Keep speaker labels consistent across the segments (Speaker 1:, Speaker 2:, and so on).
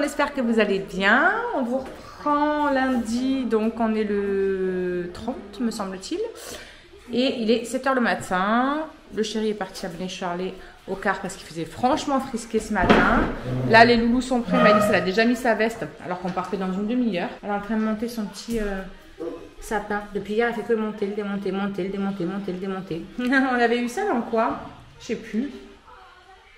Speaker 1: on espère que vous allez bien. On vous reprend lundi, donc on est le 30 me semble-t-il. Et il est 7 h le matin. Le chéri est parti amener Charlie au car parce qu'il faisait franchement frisquer ce matin. Là les loulous sont prêts, Malice elle a déjà mis sa veste alors qu'on partait dans une demi-heure. Elle est en train de monter son petit sapin. Depuis hier elle fait que monter, le démonter, monter, le démonter, monter, le démonter. On avait eu ça dans quoi? Je sais plus.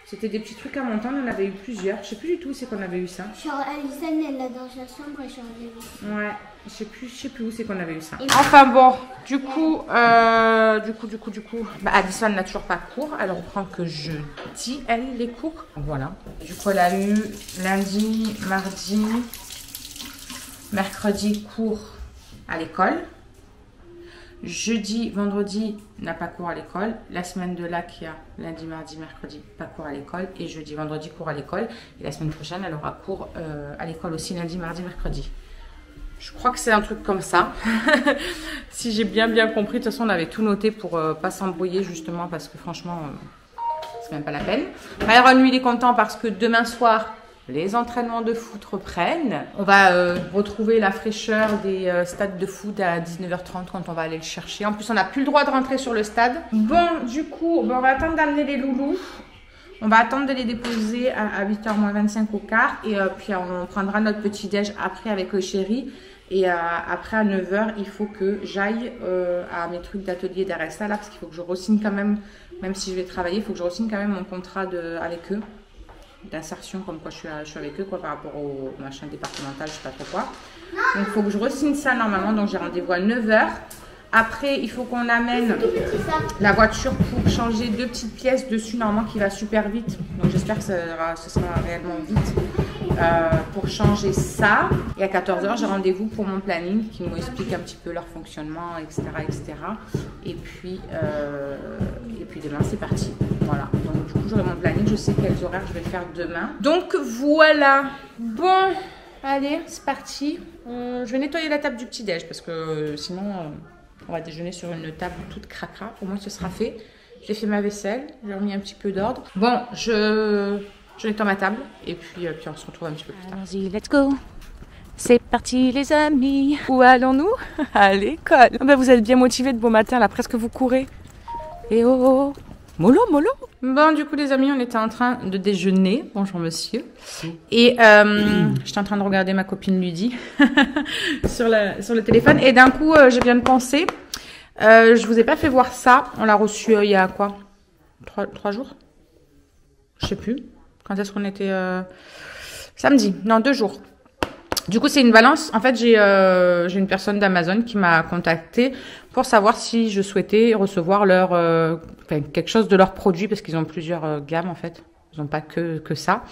Speaker 1: C'était des petits trucs à monter, on en avait eu plusieurs. Je sais plus du tout où c'est qu'on avait eu ça.
Speaker 2: Genre Alison elle l'a dans sa chambre et Charlie.
Speaker 1: Ouais, je sais plus où c'est qu'on avait eu ça. Enfin bon, du coup, bah, Addison n'a toujours pas cours. Elle reprend que jeudi, elle, les cours. Voilà. Du coup, elle a eu lundi, mardi, mercredi cours à l'école. Jeudi, vendredi, n'a pas cours à l'école. La semaine de là, qui a lundi, mardi, mercredi, pas cours à l'école. Et jeudi, vendredi, cours à l'école. Et la semaine prochaine, elle aura cours à l'école aussi, lundi, mardi, mercredi. Je crois que c'est un truc comme ça. Si j'ai bien compris, de toute façon, on avait tout noté pour pas s'embrouiller, justement, parce que franchement, c'est même pas la peine. Myron, lui, il est content parce que demain soir, les entraînements de foot reprennent. On va retrouver la fraîcheur des stades de foot à 19 h 30 quand on va aller le chercher. En plus, on n'a plus le droit de rentrer sur le stade. Bon, du coup, on va attendre d'amener les loulous. On va attendre de les déposer à 8 h moins 25 au quart. Et puis, on prendra notre petit déj après avec le chéri. Et après, à 9 h, il faut que j'aille à mes trucs d'atelier d'RSA là. Parce qu'il faut que je re-signe quand même si je vais travailler, il faut que je re-signe quand même mon contrat avec eux. D'insertion comme quoi je suis avec eux quoi, par rapport au machin départemental, je sais pas trop quoi. Donc il faut que je re-signe ça normalement, donc j'ai rendez-vous à 9 h. Après il faut qu'on amène la voiture pour changer 2 petites pièces dessus normalement qui va super vite. Donc j'espère que ce sera réellement vite pour changer ça. Et à 14 h j'ai rendez-vous pour mon planning qui nous explique un petit peu leur fonctionnement, etc. Et puis demain c'est parti. Voilà, donc du coup j'aurai mon planning, je sais quels horaires je vais faire demain. Donc voilà, bon, allez c'est parti. Je vais nettoyer la table du petit-déj parce que sinon on va déjeuner sur une table toute cracra. Au moins ce sera fait. J'ai fait ma vaisselle, j'ai remis un petit peu d'ordre. Bon, je nettoie ma table et puis on se retrouve un petit peu plus tard.
Speaker 3: Allons-y, let's go. C'est parti les amis. Où allons-nous? À l'école. Ah ben, vous êtes bien motivés de beau matin là, presque vous courez. Et oh, mollo.
Speaker 1: Bon, du coup, les amis, on était en train de déjeuner. Bonjour, monsieur. Et j'étais en train de regarder ma copine Ludie sur le téléphone. Et d'un coup, je viens de penser, je vous ai pas fait voir ça. On l'a reçu il y a quoi? 3 jours? Je sais plus. Quand est-ce qu'on était samedi? Non, 2 jours. Du coup, c'est une balance. En fait, j'ai une personne d'Amazon qui m'a contactée pour savoir si je souhaitais recevoir quelque chose de leurs produits parce qu'ils ont plusieurs gammes en fait. Ils n'ont pas que ça.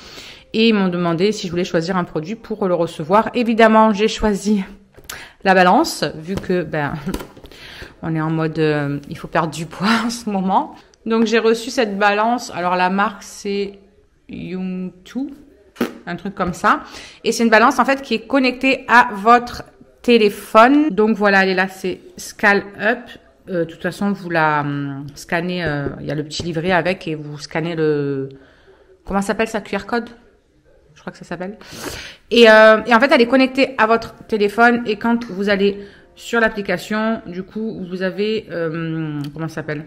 Speaker 1: Et ils m'ont demandé si je voulais choisir un produit pour le recevoir. Évidemment, j'ai choisi la balance vu que on est en mode il faut perdre du poids en ce moment. Donc j'ai reçu cette balance. Alors la marque c'est Young2. Un truc comme ça. Et c'est une balance en fait qui est connectée à votre téléphone. Donc voilà, elle est là, c'est Scale Up. De toute façon, vous la scannez, il y a le petit livret avec et vous scannez le... Comment ça s'appelle ça? QR code? Je crois que ça s'appelle. Et en fait, elle est connectée à votre téléphone et quand vous allez sur l'application, du coup, vous avez... comment ça s'appelle?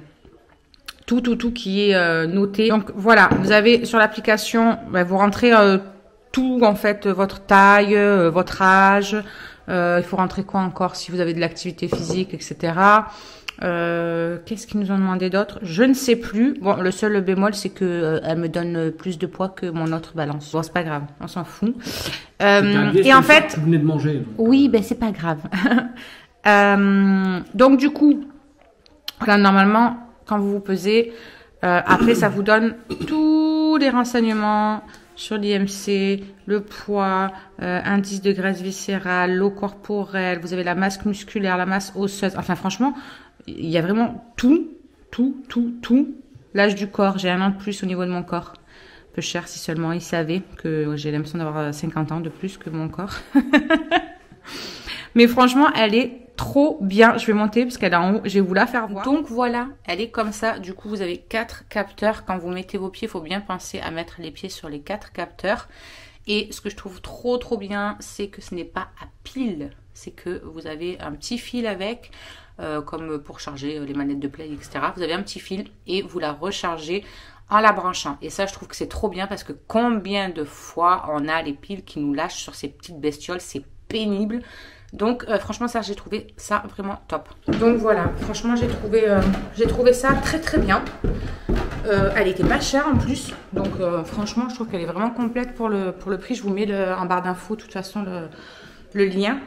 Speaker 1: Tout qui est noté. Donc voilà, vous avez sur l'application, vous rentrez tout en fait, votre taille, votre âge. Il faut rentrer quoi encore si vous avez de l'activité physique, etc. Qu'est-ce qu'ils nous ont demandé d'autre? Je ne sais plus. Bon, le seul bémol, c'est que elle me donne plus de poids que mon autre balance. Bon, c'est pas grave, on s'en fout. Et en fait,
Speaker 4: vous venez de manger. Donc.
Speaker 1: Oui, c'est pas grave. Donc du coup, là normalement, quand vous vous pesez, après ça vous donne tous les renseignements sur l'IMC, le poids, indice de graisse viscérale, l'eau corporelle, vous avez la masse musculaire, la masse osseuse. Enfin franchement, il y a vraiment tout. L'âge du corps, j'ai 1 an de plus au niveau de mon corps. Peu cher si seulement ils savaient que j'ai l'impression d'avoir 50 ans de plus que mon corps. Mais franchement, elle est trop bien. Je vais monter parce qu'elle est en haut. Je vais vous la faire voir. Donc voilà, elle est comme ça. Du coup, vous avez 4 capteurs. Quand vous mettez vos pieds, il faut bien penser à mettre les pieds sur les 4 capteurs. Et ce que je trouve trop bien, c'est que ce n'est pas à pile. C'est que vous avez un petit fil avec, comme pour charger les manettes de Play, etc. Vous avez un petit fil et vous la rechargez en la branchant. Et ça, je trouve que c'est trop bien parce que combien de fois on a les piles qui nous lâchent sur ces petites bestioles, c'est pénible. Donc franchement, ça, j'ai trouvé ça vraiment top. Donc voilà, franchement, j'ai trouvé ça très bien. Elle était pas chère en plus. Donc franchement, je trouve qu'elle est vraiment complète pour le prix. Je vous mets en barre d'infos, de toute façon, le lien.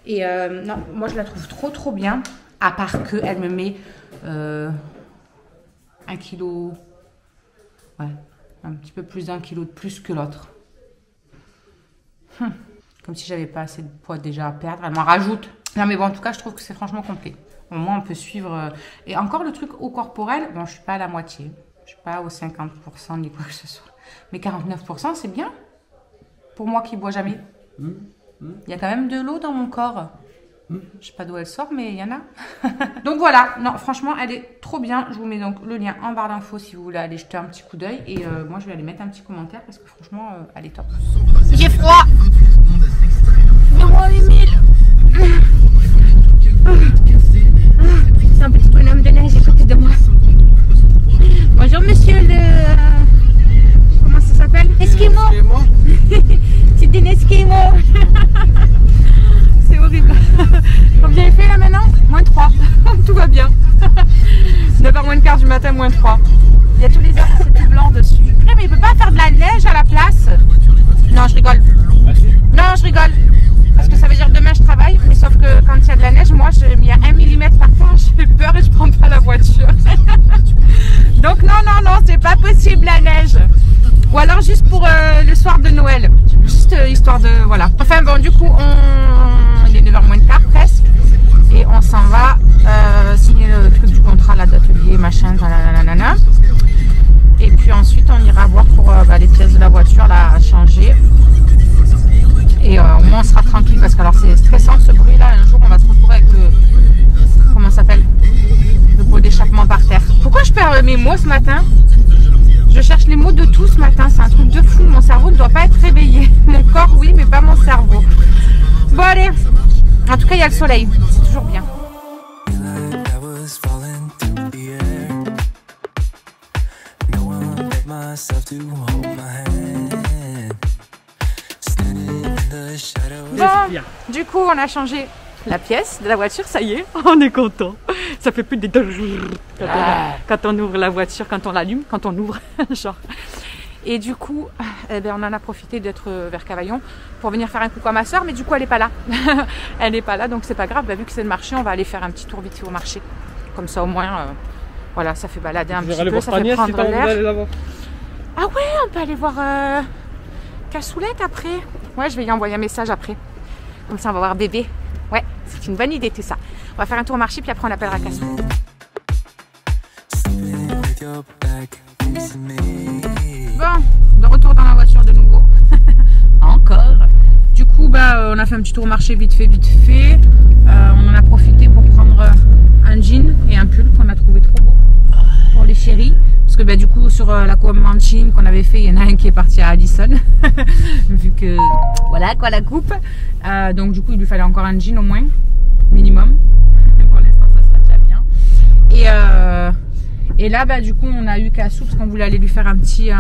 Speaker 1: Et non, moi, je la trouve trop bien. À part qu'elle me met 1 kilo... Ouais, un petit peu plus d'1 kilo de plus que l'autre. Comme si j'avais pas assez de poids déjà à perdre. Elle m'en rajoute. Non mais bon, en tout cas, je trouve que c'est franchement complet. Au moins, on peut suivre. Et encore le truc au corporel, bon, je suis pas à la moitié. Je suis pas aux 50% ni quoi que ce soit. Mais 49%, c'est bien. Pour moi qui bois jamais. Il y a quand même de l'eau dans mon corps. Je sais pas d'où elle sort, mais il y en a. Donc voilà, non, franchement, elle est trop bien. Je vous mets donc le lien en barre d'infos si vous voulez aller jeter un petit coup d'œil. Et moi, je vais aller mettre un petit commentaire parce que franchement, elle est top. J'ai froid. Mais moi, Émile. C'est un petit bonhomme de neige à côté de moi. Bonjour, monsieur le... Comment ça s'appelle? Esquimau. C'est des Esquimaux. C'est horrible. Combien il fait là maintenant? -3. Tout va bien. 9h moins le quart du matin, -3. Il y a tous les arbres, c'est tout blanc dessus. Mais il peut pas faire de la neige à la place? Non, je rigole. Non, je rigole. Parce que ça veut dire demain je travaille. Mais sauf que quand il y a de la neige, moi, il y a 1 mm par fois, j'ai peur et je prends pas la voiture. Donc non, c'est pas possible la neige. Ou alors juste pour le soir de Noël. Juste histoire de... Voilà. Enfin bon, du coup, il est 9h moins le quart presque. Et on s'en va signer le truc du contrat là d'atelier, machin, nanana. Et puis ensuite, on ira voir pour les pièces de la voiture là à changer. Et au moins, on sera tranquille parce que alors c'est stressant ce bruit là. Un jour, on va se retrouver avec le... Comment ça s'appelle? Le pot d'échappement par terre. Pourquoi je perds mes mots ce matin? Je cherche les mots de tout ce matin, c'est un truc de fou. Mon cerveau ne doit pas être réveillé. Mon corps, oui, mais pas mon cerveau. Bon, allez. En tout cas, il y a le soleil. C'est toujours bien. Bon, du coup, on a changé la pièce de la voiture, ça y est, on est content. Ça fait plus des quand on ouvre la voiture, quand on l'allume, quand on ouvre, genre. Et du coup, on en a profité d'être vers Cavaillon pour venir faire un coucou à ma soeur, mais du coup, elle n'est pas là. Elle n'est pas là, donc c'est pas grave. Vu que c'est le marché, on va aller faire un petit tour vite fait au marché. Comme ça, au moins, voilà, ça fait balader un petit peu, ça fait prendre l'air. Ah ouais, on peut aller voir Cassoulette après. Ouais, je vais lui envoyer un message après. Comme ça, on va voir bébé. Ouais, c'est une bonne idée tout ça. On va faire un tour au marché, puis après on appellera Cassoulette. Bon, de retour dans la voiture de nouveau. Encore. Du coup, on a fait un petit tour au marché vite fait. On en a profité pour prendre un jean et un pull qu'on a trouvé trop beau pour les chéris. Parce que du coup, sur la commande jean qu'on avait fait, il y en a un qui est parti à Addison. Vu que, voilà quoi, la coupe. Donc du coup, il lui fallait encore un jean au moins, minimum. Pour l'instant, ça sera déjà bien. Et là, du coup, on a eu Cassou parce qu'on voulait aller lui faire un petit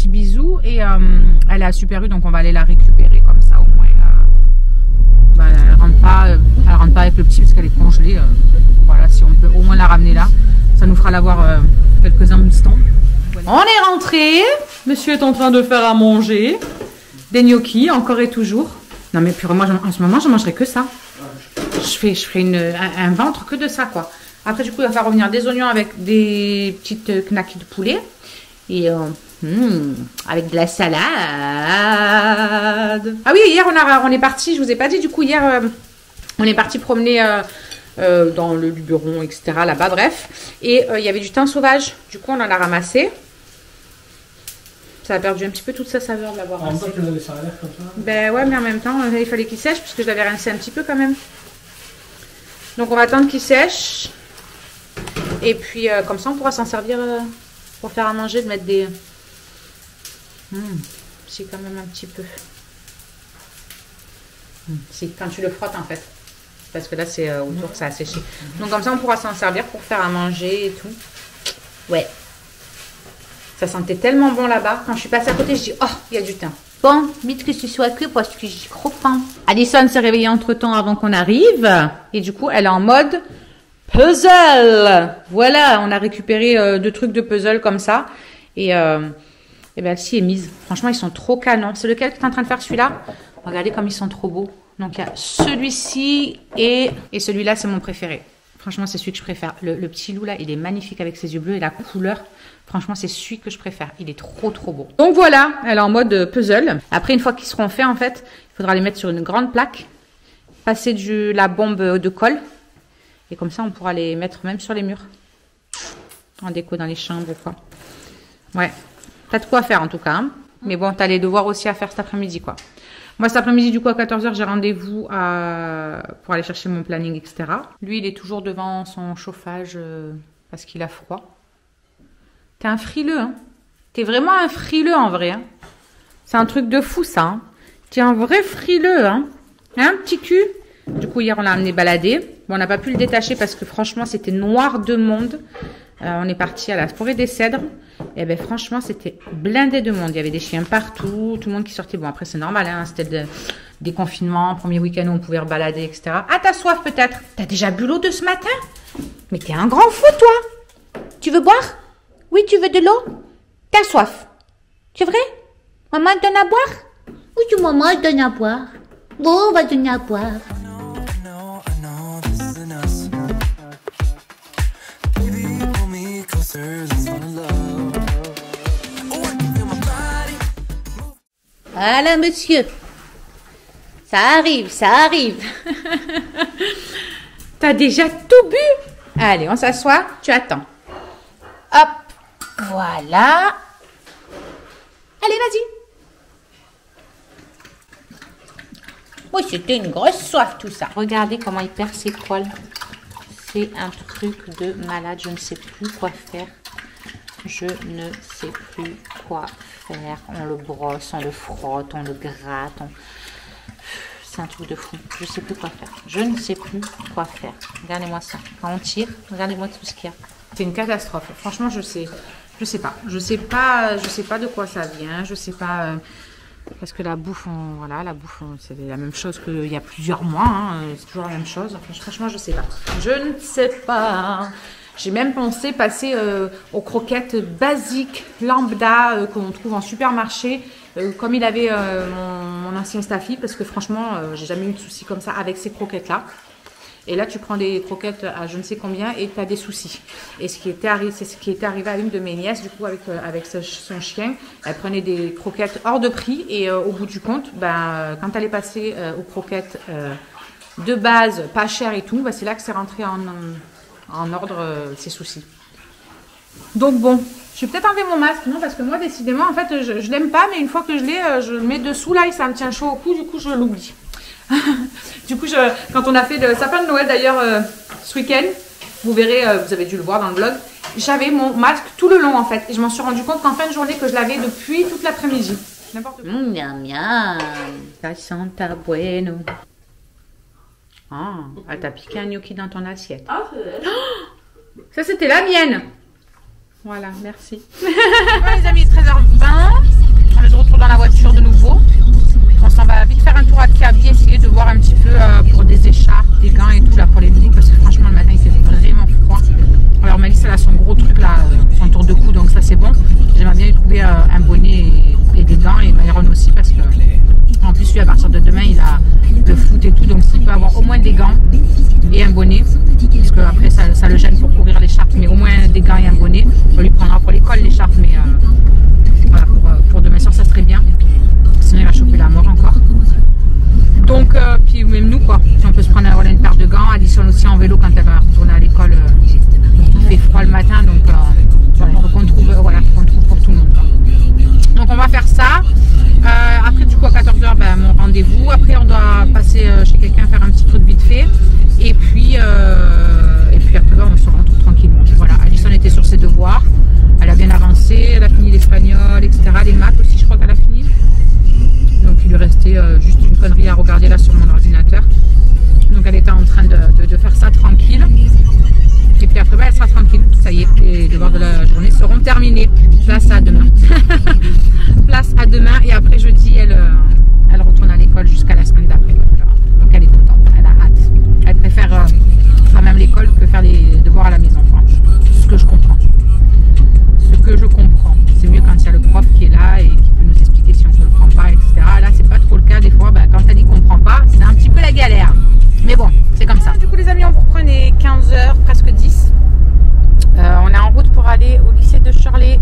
Speaker 1: bisou. Et elle est à Super U, donc on va aller la récupérer comme ça au moins. Elle rentre pas avec le petit parce qu'elle est congelée. Voilà, si on peut au moins la ramener là, ça nous fera l'avoir quelques instants. Voilà. On est rentré. Monsieur est en train de faire à manger. Des gnocchis, encore et toujours. Non mais purée, moi en ce moment, je mangerai que ça. Je ferai un ventre que de ça, quoi. Après, du coup, il va faire revenir des oignons avec des petites knackis de poulet. Et avec de la salade. Ah oui, hier, on est parti, je vous ai pas dit, du coup, hier, on est parti promener dans le Luberon, etc. là-bas, bref. Et il y avait du thym sauvage. Du coup, on en a ramassé. Ça a perdu un petit peu toute sa saveur de l'avoir rincé. En même temps, tu l'avais ça à l'air comme ça. Ben ouais, mais en même temps, il fallait qu'il sèche puisque je l'avais rincé un petit peu quand même. Donc on va attendre qu'il sèche. Et puis comme ça, on pourra s'en servir pour faire à manger, de mettre des... Si, quand même un petit peu. Si, quand tu le frottes en fait. Parce que là, c'est autour que ça a séché. Donc comme ça, on pourra s'en servir pour faire à manger et tout. Ouais. Ça sentait tellement bon là-bas. Quand je suis passée à côté, je dis, oh, il y a du thym. Bon, vite que ce soit cuit parce que j'ai trop faim. Addison s'est réveillée entre-temps avant qu'on arrive. Et du coup, elle est en mode puzzle. Voilà, on a récupéré 2 trucs de puzzle comme ça. Et ben, elle s'y est mise. Franchement, ils sont trop canons. C'est lequel que tu es en train de faire, celui-là? Regardez comme ils sont trop beaux. Donc, il y a celui-ci et celui-là, c'est mon préféré. Franchement, c'est celui que je préfère. Le petit loup, là, il est magnifique avec ses yeux bleus et la couleur. Franchement, c'est celui que je préfère. Il est trop, trop beau. Donc, voilà, elle est en mode puzzle. Après, une fois qu'ils seront faits, en fait, il faudra les mettre sur une grande plaque, passer la bombe de colle. Et comme ça, on pourra les mettre même sur les murs. En déco dans les chambres ou quoi. Ouais, t'as de quoi faire en tout cas. Hein. Mais bon, t'as les devoirs aussi à faire cet après-midi, quoi. Moi, cet après-midi, du coup, à 14h, j'ai rendez-vous pour aller chercher mon planning, etc. Lui, il est toujours devant son chauffage parce qu'il a froid. T'es un frileux, hein. T'es vraiment un frileux, en vrai. Hein. C'est un truc de fou, ça. Hein. T'es un vrai frileux, hein. Hein, petit cul? Du coup, hier, on l'a amené balader. Bon, on n'a pas pu le détacher parce que, franchement, c'était noir de monde. On est parti à la forêt des Cèdres. Et ben franchement, c'était blindé de monde. Il y avait des chiens partout, tout le monde qui sortait. Bon, après, c'est normal, hein, c'était des confinements, premier week-end où on pouvait rebalader, etc. Ah, t'as soif peut-être? T'as déjà bu l'eau de ce matin? Mais t'es un grand fou, toi. Tu veux boire? Oui, tu veux de l'eau? T'as soif? C'est vrai? Maman te donne à boire? Oui, maman te donne à boire. Bon, on va donner à boire. Voilà, monsieur. Ça arrive, ça arrive. T'as déjà tout bu? Allez, on s'assoit, tu attends. Hop, voilà. Allez, vas-y. Oui, c'était une grosse soif, tout ça. Regardez comment il perd ses poils. C'est un truc de malade, je ne sais plus quoi faire. Je ne sais plus quoi faire. On le brosse, on le frotte, on le gratte. C'est un truc de fou. Je ne sais plus quoi faire. Je ne sais plus quoi faire. Regardez-moi ça. Quand on tire, regardez-moi tout ce qu'il y a. C'est une catastrophe. Franchement, je sais pas. Je sais pas de quoi ça vient. Je sais pas. Parce que la bouffe, c'est la même chose qu'il y a plusieurs mois. Hein, c'est toujours la même chose. Enfin, franchement, je sais pas. Je ne sais pas. J'ai même pensé passer aux croquettes basiques, lambda, qu'on trouve en supermarché, comme il avait mon ancien staffy, parce que franchement, j'ai jamais eu de soucis comme ça avec ces croquettes-là. Et là, tu prends des croquettes à je ne sais combien et tu as des soucis. Et c'est ce qui était arrivé à une de mes nièces, du coup, avec son chien. Elle prenait des croquettes hors de prix et au bout du compte, quand elle est passée aux croquettes de base, pas chères et tout, c'est là que c'est rentré en ordre ses soucis. Donc bon, je vais peut-être enlever mon masque, non, parce que moi, décidément, en fait, je l'aime pas, mais une fois que je l'ai, je le mets dessous là et ça me tient chaud au cou, du coup, je l'oublie. Du coup, quand on a fait le sapin de Noël d'ailleurs ce week-end, vous verrez, vous avez dû le voir dans le vlog, j'avais mon masque tout le long en fait. Et je m'en suis rendu compte qu'en fin de journée que je l'avais depuis toute l'après-midi. N'importe quoi. Miam miam. Ça sent bueno. Ah, elle t'a piqué un gnocchi dans ton assiette. Ah, ça c'était la mienne. Voilà, merci. Bon, les amis, 13h20. On se retrouve dans la voiture de nouveau. On s'en va vite faire un tour à Kaby, essayer de voir un petit peu pour des écharpes, des gants et tout là pour les boucles parce que franchement le matin il fait vraiment froid. Alors Malice elle a son gros truc là, son tour de cou, donc ça c'est bon. J'aimerais bien lui trouver un bonnet et des gants et Myron aussi parce que en plus lui à partir de demain il a le foot et tout, donc s'il peut avoir au moins des gants et un bonnet, parce que après ça le gêne pour couvrir l'écharpe, mais au moins des gants et un bonnet. On lui prendra pour l'école l'écharpe, mais voilà, pour demain soir ça serait bien. Sinon il va choper la mort encore. Donc, puis même nous quoi, si on peut se prendre une paire de gants, Addison aussi en vélo quand elle va retourner à l'école, il fait froid le matin, donc voilà, il faut qu'on trouve, pour tout le monde. Donc on va faire ça. Après du coup à 14h, mon rendez-vous. Après on doit passer chez quelqu'un faire un petit truc vite fait. Et puis après on se rentre tranquillement. Voilà, Addison était sur ses devoirs. Elle a bien avancé, elle a fini l'espagnol, etc. Les maths aussi je crois qu'elle a fini. Donc il lui restait juste une connerie à regarder là sur mon ordinateur. les devoirs de la journée seront terminés. Place à demain. Place à demain et après jeudi, elle retourne à l'école jusqu'à la semaine d'après. Donc elle est contente, elle a hâte. Elle préfère quand même l'école que faire les devoirs à la maison. Enfin, ce que je comprends. Ce que je comprends. C'est mieux quand il y a le prof qui est là et qui peut nous expliquer si on ne comprend pas, etc. Là, c'est pas trop le cas des fois. Bah, quand elle dit qu'on ne comprend pas, c'est un petit peu la galère. Mais bon, c'est comme ça. Du coup, les amis, on vous reprend, il est 15h, presque 10. On est en route pour aller au lycée de Shirley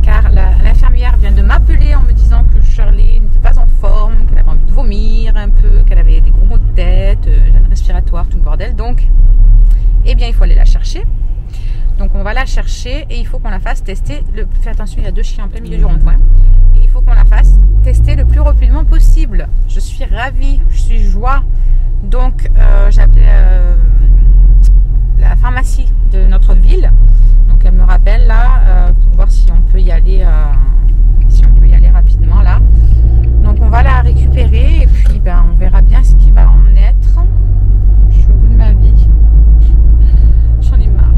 Speaker 1: car l'infirmière vient de m'appeler en me disant que Shirley n'était pas en forme, qu'elle avait envie de vomir un peu, qu'elle avait des gros maux de tête, gêne respiratoire, tout le bordel. Donc, eh bien, il faut aller la chercher. Donc, on va la chercher et il faut qu'on la fasse tester. Fais attention, il y a 2 chiens en plein milieu du rond-point. Et il faut qu'on la fasse tester le plus rapidement possible. Je suis ravie, je suis joie. Donc, j'ai appelé la pharmacie de notre ville. Donc elle me rappelle là pour voir si on peut y aller rapidement là. Donc on va la récupérer et puis ben, on verra bien ce qui va en être. Je suis au bout de ma vie. J'en ai marre.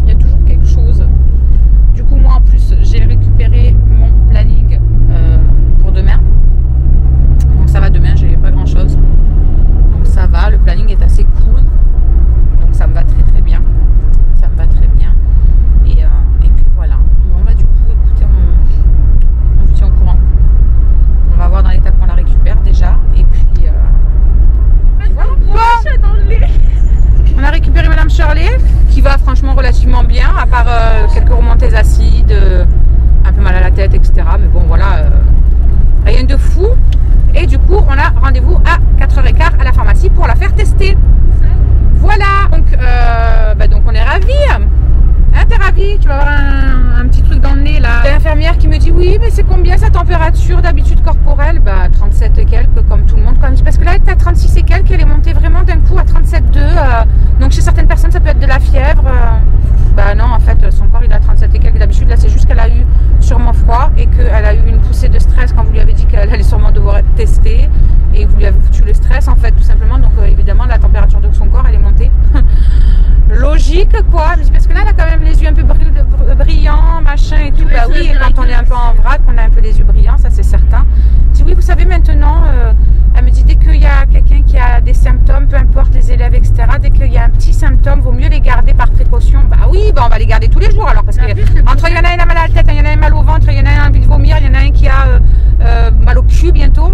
Speaker 1: Il y a toujours quelque chose. Du coup moi en plus j'ai récupéré mon planning pour demain. Donc ça va, demain j'ai pas grand chose. Donc ça va, le planning est assez cool. Donc ça me va très très bien. Ça me va très bien. Et puis voilà. Bon bah du coup écoutez, on vous tient au courant. On va voir dans l'état qu'on la récupère déjà. Et puis voilà. Bon. On a récupéré Madame Shirley qui va franchement relativement bien, à part quelques remontées acides, un peu mal à la tête, etc. Mais bon voilà, rien de fou. Et du coup on a rendez-vous à 4h15 à la pharmacie pour la faire tester. Voilà, donc on est ravis. Hein, t'es ravie? Tu vas avoir un petit truc dans le nez là. L'infirmière qui me dit oui, mais c'est combien sa température d'habitude corporelle? Bah 37 et quelques comme tout le monde. Parce que là elle est à 36 et quelques, elle est montée vraiment d'un coup à 37,2. Donc chez certaines personnes ça peut être de la fièvre. Bah non, en fait son corps il est à 37 et quelques d'habitude. Là c'est juste qu'elle a eu sûrement froid et qu'elle a eu une poussée de stress quand vous lui avez dit qu'elle allait sûrement devoir être testée. Et vous lui avez foutu le stress en fait tout simplement. Donc évidemment la température de son corps elle est montée. Logique quoi, parce que là elle a quand même les yeux un peu brillants, machin et tout. Bah oui, et quand on est un peu en vrac, on a un peu les yeux brillants, ça c'est certain. Je dis oui, vous savez maintenant, elle me dit dès qu'il y a quelqu'un qui a des symptômes, peu importe les élèves, etc., dès qu'il y a un petit symptôme, vaut mieux les garder par précaution. Bah oui, bah on va les garder tous les jours alors, parce que entre il y en a un qui a mal à la tête, il y en a un mal au ventre, il y en a un qui a envie de vomir, il y en a un qui a mal au cul bientôt.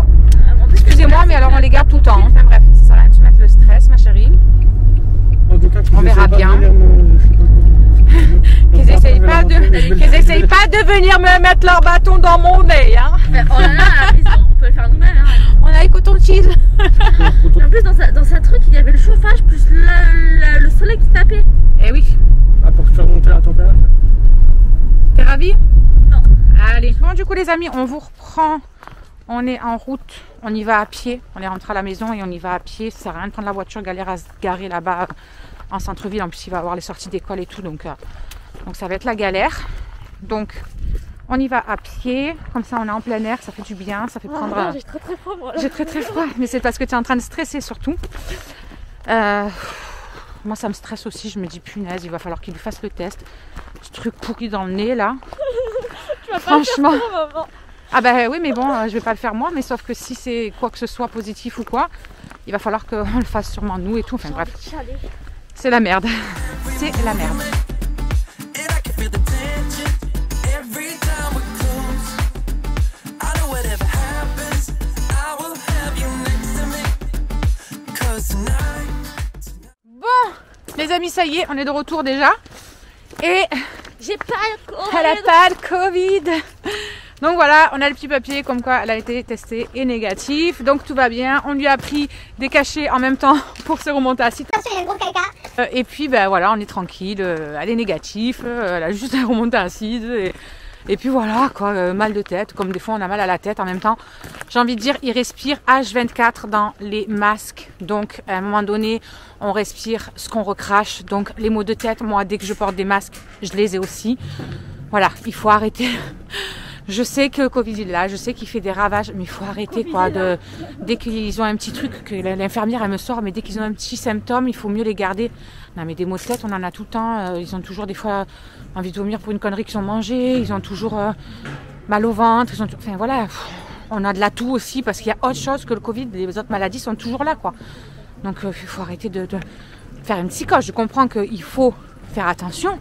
Speaker 1: Excusez-moi, mais alors on les garde tout le temps. Enfin bref, ça sert à rien de se mettre le stress, ma chérie. On verra bien. Qu'ils n'essayent pas de venir me mettre leur bâton dans mon nez. Hein.
Speaker 4: On en a à la maison, on peut le faire nous-mêmes. Hein.
Speaker 1: On a les cotons-tiges.
Speaker 4: En plus, dans sa truc, il y avait le chauffage plus le soleil qui tapait.
Speaker 1: Eh oui.
Speaker 5: Ah, pour faire monter la température.
Speaker 1: T'es ravie?
Speaker 4: Non.
Speaker 1: Allez. Bon, du coup, les amis, on vous reprend. On est en route, on y va à pied. On est rentré à la maison et on y va à pied. Ça sert à rien de prendre la voiture, galère à se garer là-bas en centre-ville. En plus, il va y avoir les sorties d'école et tout. Donc ça va être la galère. Donc, on y va à pied. Comme ça, on est en plein air. Ça fait du bien. Ça fait prendre...
Speaker 4: Non, j'ai très très froid, moi.
Speaker 1: J'ai très très froid. Mais c'est parce que tu es en train de stresser surtout. Moi, ça me stresse aussi. Je me dis, punaise, il va falloir qu'il lui fasse le test. Ce truc pourri dans le nez, là.
Speaker 4: Tu vas pas
Speaker 1: franchement...
Speaker 4: le faire, maman.
Speaker 1: Ah ben oui, mais bon, je vais pas le faire moi, mais sauf que si c'est quoi que ce soit positif ou quoi, il va falloir qu'on le fasse sûrement nous et tout. Enfin bref, c'est la merde. C'est la merde. Bon, les amis, ça y est, on est de retour déjà. Et
Speaker 4: j'ai pas le Covid.
Speaker 1: Elle a pas le Covid. Donc voilà, on a le petit papier comme quoi elle a été testée et négatif. Donc tout va bien. On lui a pris des cachets en même temps pour se remonter à site. Et puis ben voilà, on est tranquille. Elle est négative. Elle a juste remonté acide. Et puis voilà quoi, mal de tête. Comme des fois on a mal à la tête en même temps. J'ai envie de dire, il respire H24 dans les masques. Donc à un moment donné, on respire ce qu'on recrache. Donc les maux de tête, moi dès que je porte des masques, je les ai aussi. Voilà, il faut arrêter
Speaker 3: Je sais que le Covid est là, je sais qu'il fait des ravages, mais il faut arrêter quoi. Dès qu'ils ont un petit truc, que l'infirmière elle me sort, mais dès qu'ils ont un petit symptôme, il faut mieux les garder. Non mais des maux de tête, on en a tout le temps. Ils ont toujours des fois envie de vomir pour une connerie qu'ils ont mangée. Ils ont toujours mal au ventre. Enfin voilà, on a de la toux aussi parce qu'il y a autre chose que le Covid. Les autres maladies sont toujours là quoi. Donc il faut arrêter de faire une psychose. Je comprends qu'il faut faire attention,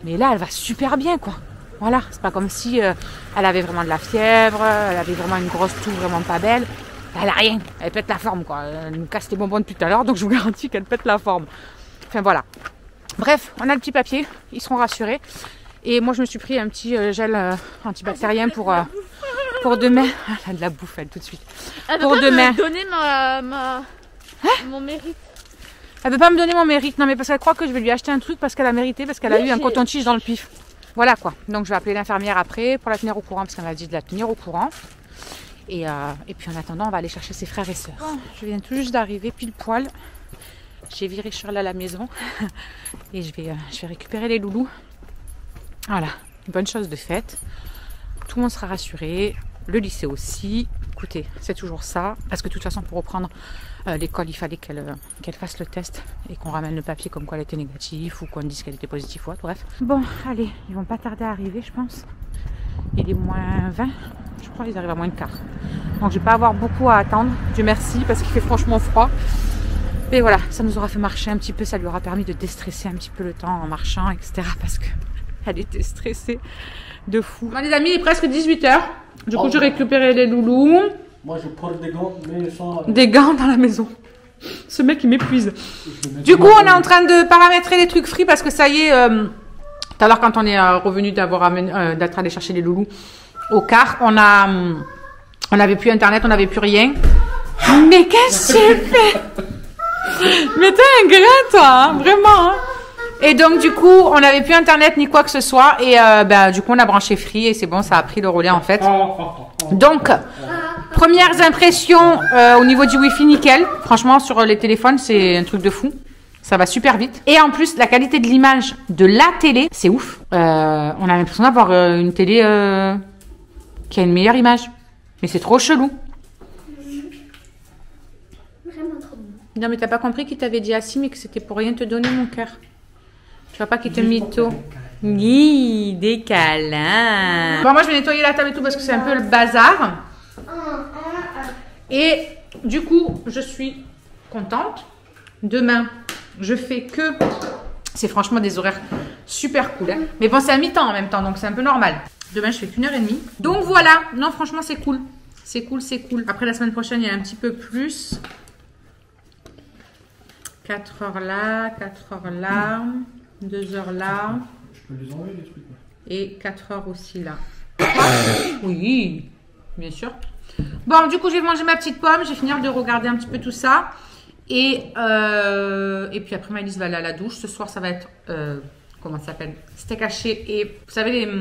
Speaker 3: mais là elle va super bien quoi. Voilà, c'est pas comme si elle avait vraiment de la fièvre, elle avait vraiment une grosse toux vraiment pas belle. Elle a rien, elle pète la forme quoi. Elle nous casse les bonbons depuis tout à l'heure, donc je vous garantis qu'elle pète la forme. Enfin voilà. Bref, on a le petit papier, ils seront rassurés. Et moi je me suis pris un petit gel antibactérien pour demain. Elle a de la bouffe elle tout de suite.
Speaker 4: Elle
Speaker 3: pour
Speaker 4: peut pas
Speaker 3: demain.
Speaker 4: me donner mon mérite.
Speaker 3: Elle veut pas me donner mon mérite, non mais parce qu'elle croit que je vais lui acheter un truc parce qu'elle a mérité, parce qu'elle a eu un coton-tige dans le pif. Voilà quoi, donc je vais appeler l'infirmière après pour la tenir au courant parce qu'elle m'a dit de la tenir au courant. Et puis en attendant, on va aller chercher ses frères et sœurs. Bon, je viens tout juste d'arriver pile poil. J'ai viré Shirley à la maison et je vais récupérer les loulous. Voilà, une bonne chose de faite. Tout le monde sera rassuré, le lycée aussi. Écoutez, c'est toujours ça, parce que de toute façon pour reprendre l'école, il fallait qu'elle fasse le test et qu'on ramène le papier comme quoi elle était négative ou qu'on dise qu'elle était positive, ouais, bref. Bon, allez, ils vont pas tarder à arriver, je pense. Il est moins 20, je crois qu'ils arrivent à moins de quart. Donc je vais pas avoir beaucoup à attendre, Dieu merci, parce qu'il fait franchement froid. Mais voilà, ça nous aura fait marcher un petit peu, ça lui aura permis de déstresser un petit peu le temps en marchant, etc. Parce qu'elle était stressée de fou. Bon les amis, il est presque 18 h. Du coup, j'ai récupéré les loulous.
Speaker 5: Moi, je porte des gants, mais sans...
Speaker 3: Des gants dans la maison. Ce mec, il m'épuise. Du coup, on est en train de paramétrer les trucs frits parce que ça y est, tout à l'heure, quand on est revenu d'être allé chercher les loulous au car, on n'avait plus internet, on n'avait plus rien. Mais qu'est-ce que j'ai fait? Mais t'es un grain, toi, hein, vraiment. Hein. Et donc, du coup, on n'avait plus internet ni quoi que ce soit. Et du coup, on a branché Free et c'est bon, ça a pris le relais en fait. Donc, premières impressions au niveau du Wi-Fi, nickel. Franchement, sur les téléphones, c'est un truc de fou. Ça va super vite. Et en plus, la qualité de l'image de la télé, c'est ouf. On a l'impression d'avoir une télé qui a une meilleure image. Mais c'est trop chelou.
Speaker 2: Vraiment trop bon.
Speaker 3: Non, mais t'as pas compris qu'il t'avait dit Assim, mais que c'était pour rien te donner mon cœur. Tu vois pas qu'il te mytho. Oui, des câlins. Bon, moi, je vais nettoyer la table et tout parce que c'est un peu le bazar. Et du coup, je suis contente. Demain, je fais que... C'est franchement des horaires super cool. Hein. Mais bon, c'est à mi-temps en même temps, donc c'est un peu normal. Demain, je fais qu'1 h 30. Donc voilà. Non, franchement, c'est cool. C'est cool, c'est cool. Après, la semaine prochaine, il y a un petit peu plus. 4 heures là, 4 heures là, 2 heures là.
Speaker 5: Je peux les enlever, les trucs.
Speaker 3: Et 4 heures aussi là. Oui, bien sûr. Bon, du coup, je vais manger ma petite pomme. Je vais finir de regarder un petit peu tout ça. Et puis après, Maëlys va aller à la douche. Ce soir, ça va être, comment ça s'appelle? Steak haché et, vous savez, les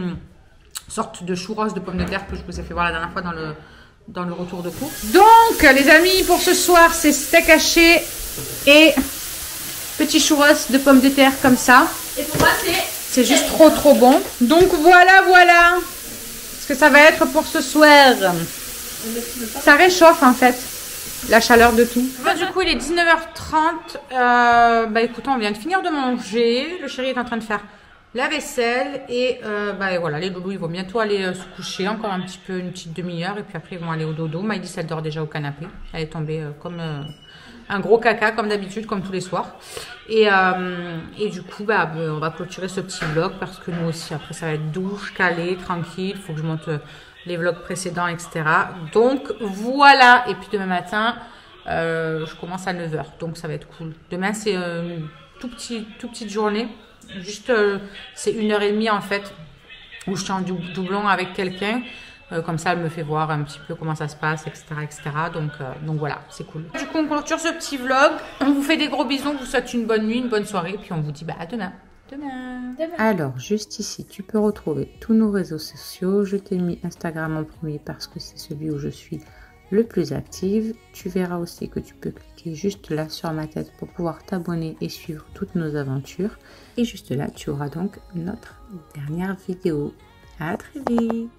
Speaker 3: sortes de churros de pommes de terre que je vous ai fait voir la dernière fois dans le retour de cours. Donc, les amis, pour ce soir, c'est steak haché et petits churros de pommes de terre comme ça.
Speaker 4: Et pour moi,
Speaker 3: c'est juste trop trop bon. Donc voilà ce que ça va être pour ce soir. Ça réchauffe en fait la chaleur de tout. Bon, du coup il est 19h30. Bah écoutez, on vient de finir de manger. Le chéri est en train de faire la vaisselle et voilà, les loulous ils vont bientôt aller se coucher encore un petit peu, une petite demi-heure et puis après ils vont aller au dodo. Maëlys elle dort déjà au canapé. Elle est tombée comme un gros caca comme d'habitude, comme tous les soirs. Et du coup, on va clôturer ce petit vlog parce que nous aussi, après, ça va être douche, calé, tranquille. Il faut que je monte les vlogs précédents, etc. Donc, voilà. Et puis, demain matin, je commence à 9 h. Donc, ça va être cool. Demain, c'est une toute petite journée. Juste, c'est 1 h 30 en fait, où je suis en doublon avec quelqu'un. Comme ça, elle me fait voir un petit peu comment ça se passe, etc. etc. Donc voilà, c'est cool. Du coup, on clôture ce petit vlog. On vous fait des gros bisous. On vous souhaite une bonne nuit, une bonne soirée. Puis on vous dit à demain. Alors, juste ici, tu peux retrouver tous nos réseaux sociaux. Je t'ai mis Instagram en premier parce que c'est celui où je suis le plus active. Tu verras aussi que tu peux cliquer juste là sur ma tête pour pouvoir t'abonner et suivre toutes nos aventures. Et juste là, tu auras donc notre dernière vidéo. À très vite!